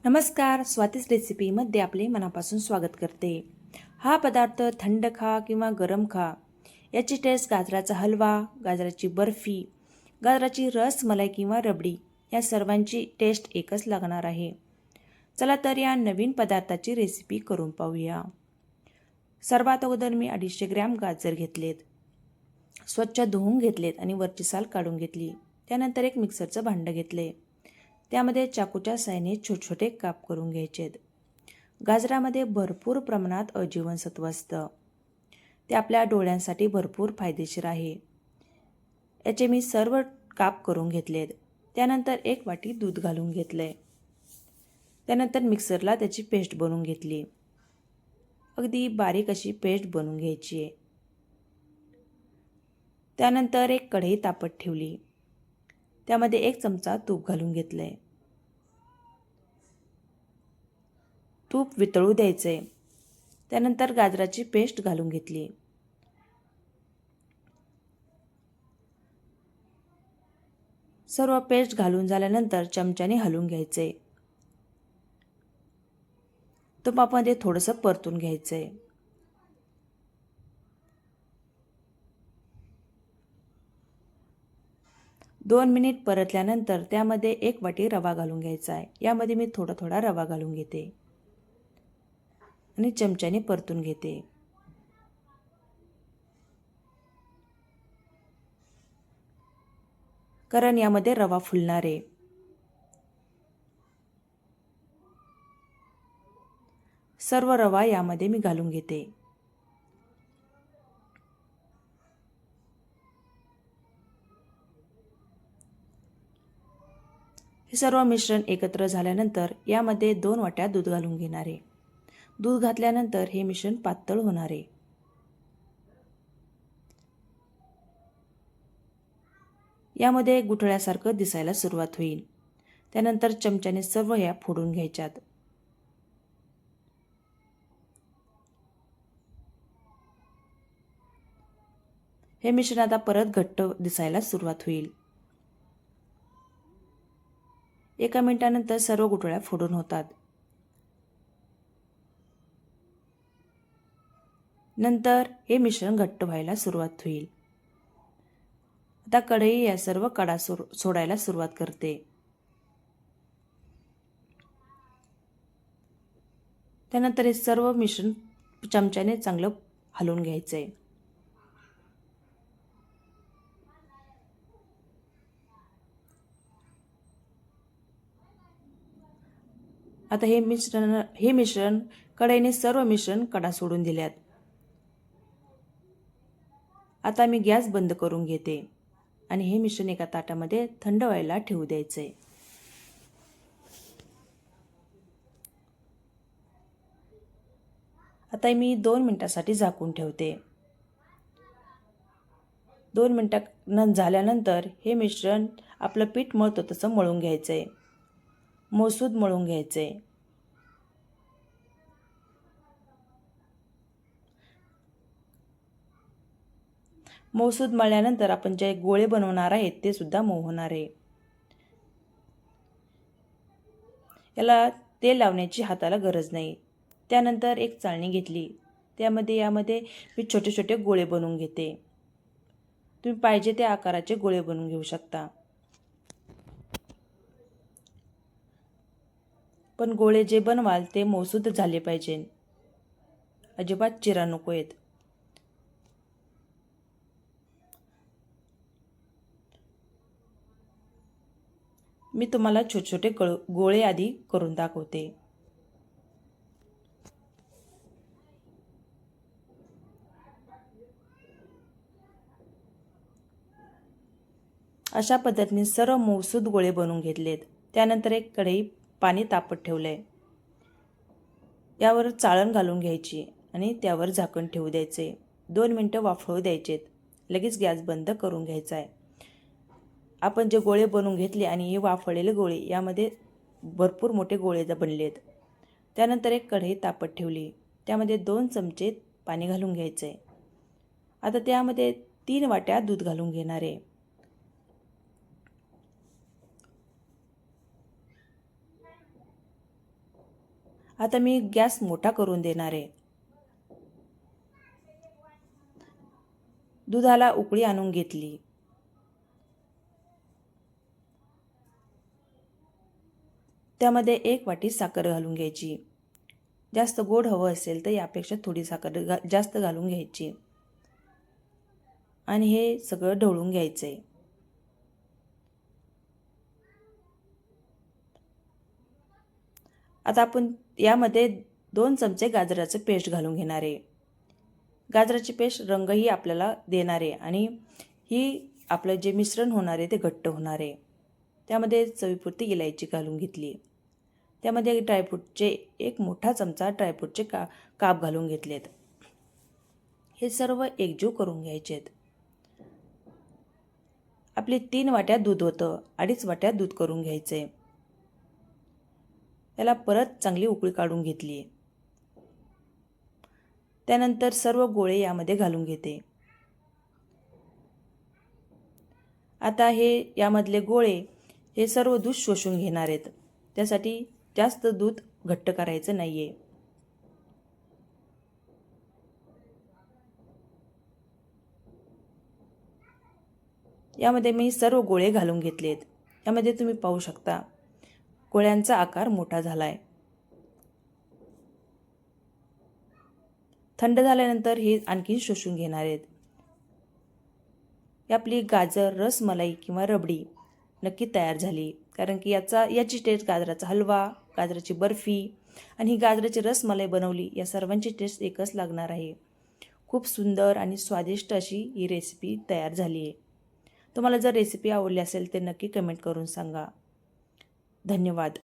नमस्कार, स्वातीच रेसिपीमध्ये आपले मनापासून स्वागत करते. हा पदार्थ थंड खा किंवा गरम खा, याची टेस्ट गाजराचा हलवा, गाजराची बर्फी, गाजराची रसमलाई किंवा रबडी या सर्वांची टेस्ट एकच लागणार आहे. चला तर या नवीन पदार्थाची रेसिपी करून पाहूया. सर्वात अगोदर मी 250 ग्रॅम गाजर घेतलेत, स्वच्छ धुवून घेतलेत आणि वरची साल काढून घेतली. त्यानंतर एक मिक्सरचं भांडं घेतले. त्यामध्ये चाकूच्या साहाय्याने छोटे छोटे काप करून घ्यायचेत. गाजरामध्ये भरपूर प्रमाणात अजीवनसत्व असतं. ते आपल्या डोळ्यांसाठी भरपूर फायदेशीर आहे. याचे मी सर्व काप करून घेतलेत. त्यानंतर 1 वाटी दूध घालून घेतले. त्यानंतर मिक्सरला त्याची पेस्ट बनवून घेतली. अगदी बारीक अशी पेस्ट बनवून घ्यायची आहे. त्यानंतर एक कढई तापत ठेवली. त्यामध्ये 1 चमचा तूप घालून घेतले. तूप वितळू द्यायचे. त्यानंतर गाजराची पेस्ट घालून घेतली. सर्व पेस्ट घालून झाल्यानंतर चमच्याने हलवून घ्यायचे. तुपामध्ये थोडंसं परतून घ्यायचे. दोन मिनिट परतल्यानंतर त्यामध्ये 1 वाटी रवा घालून घ्यायचा आहे. यामध्ये मी थोडा रवा घालून घेते आणि चमच्याने परतून घेते. कारण यामध्ये रवा फुलणार आहे. सर्व रवा यामध्ये मी घालून घेते. हे सर्व मिश्रण एकत्र झाल्यानंतर यामध्ये 2 वाट्या दूध घालून घेणार आहे. दूध घातल्यानंतर हे मिश्रण पातळ होणार आहे. यामध्ये गुठळ्यासारखं दिसायला सुरुवात होईल. त्यानंतर चमच्याने सर्व ह्या फोडून घ्यायच्यात. हे मिश्रण आता परत घट्ट दिसायला सुरुवात होईल. 1 मिनिटानंतर सर्व गुठळ्या फोडून होतात. नंतर हे मिश्रण घट्ट व्हायला सुरुवात होईल. आता कढई या सर्व कडा सोडायला सुरुवात करते. त्यानंतर हे सर्व मिश्रण चमच्याने चांगलं हलवून घ्यायचंय. आता हे मिश्रण कढईने सर्व मिश्रण कडा सोडून दिल्यात. आता मी गॅस बंद करून घेते आणि हे मिश्रण एका ताटामध्ये थंड व्हायला ठेवू द्यायचंय. आता मी 2 मिनिटांसाठी झाकून ठेवते. 2 मिनिटं झाल्यानंतर हे मिश्रण आपलं पीठ मळतो तसं मळून घ्यायचंय. मऊसूद मळून घ्यायचंय. मऊसूद मळल्यानंतर आपण जे गोळे बनवणार आहेत ते सुद्धा मऊ होणार आहे. याला तेल लावण्याची हाताला गरज नाही. त्यानंतर एक चाळणी घेतली. यामध्ये मी छोटे छोटे गोळे बनवून घेते. तुम्ही पाहिजे त्या आकाराचे गोळे बनवून घेऊ शकता. पण गोळे जे बनवाल ते मऊसूद झाले पाहिजे. अजिबात चिरा नको आहेत. मी तुम्हाला छोटे छोटे गोळे आधी करून दाखवते. अशा पद्धतीने सर्व मऊसूद गोळे बनवून घेतलेत. त्यानंतर एक कढई पाणी तापत ठेवलंय. यावर चाळण घालून घ्यायची आणि त्यावर झाकण ठेवू द्यायचे. 2 मिनिटं वाफळू द्यायचेत. लगेच गॅस बंद करून घ्यायचा आहे. आपण जे गोळे बनवून घेतले आणि हे वाफळलेले गोळे यामध्ये भरपूर मोठे गोळे बनलेत. त्यानंतर एक कढई तापत ठेवली. त्यामध्ये 2 चमचे पाणी घालून घ्यायचे. आता त्यामध्ये 3 वाट्या दूध घालून घेणार आहे. आता मी गॅस मोठा करून देणार आहे. दुधाला उकळी आणून घेतली. त्यामध्ये 1 वाटी साखर घालून घ्यायची. जास्त गोड हवं असेल तर यापेक्षा थोडी साखर जास्त घालून घ्यायची आणि हे सगळं ढवळून घ्यायचं आहे. आता आपण यामध्ये 2 चमचे गाजराचं पेस्ट घालून घेणार आहे. गाजराची पेस्ट रंगही आपल्याला देणार आहे आणि ही आपलं जे मिश्रण होणार आहे ते घट्ट होणार आहे. त्यामध्ये चवीपुरती इलायची घालून घेतली. त्यामध्ये ड्रायफ्रूटचे 1 मोठा चमचा ड्रायफ्रूटचे काप घालून घेतलेत. हे सर्व एकजीव करून घ्यायचे आहेत. आपली 3 वाट्या दूध होतं, 2.5 वाट्या दूध करून घ्यायचं आहे. त्याला परत चांगली उकळी काढून घेतली. त्यानंतर सर्व गोळे यामध्ये घालून घेते. आता हे यामधले गोळे हे सर्व दूध शोषून घेणार आहेत. त्यासाठी जास्त दूध घट्ट करायचं नाहीये. यामध्ये मी सर्व गोळे घालून घेतलेत. यामध्ये तुम्ही पाहू शकता गोळ्यांचा आकार मोठा झालाय. थंड झाल्यानंतर हे आणखी शोषून घेणार आहेत. आपली गाजर रसमलाई किंवा रबडी नक्की तयार झाली. कारण की याची टेस्ट गाजराचा हलवा, गाजराची बर्फी आणि ही गाजराची रसमलाई बनवली या सर्वांची टेस्ट एकच लागणार आहे. खूप सुंदर आणि स्वादिष्ट अशी ही रेसिपी तयार झाली आहे. तुम्हाला जर रेसिपी आवडली असेल तर नक्की कमेंट करून सांगा. धन्यवाद.